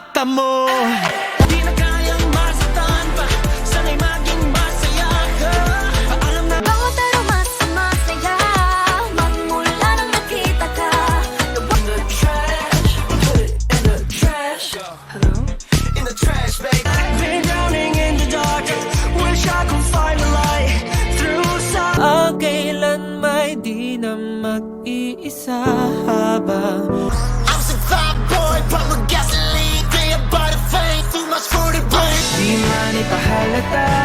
mata mo. Di na kayang masaktan pa, sana'y maging masaya ka. Paalam na Bango pero mas masaya magmula nang nakita ka. in the trash, put it in the trash. Hello? In the trash, babe. I've been drowning in the dark, wish I could find a light through some. Kailan may di na mag-iisa habang I'm some fat boy, pump with gasoline, clear by the fame, too much for the brain. di man ipahalata.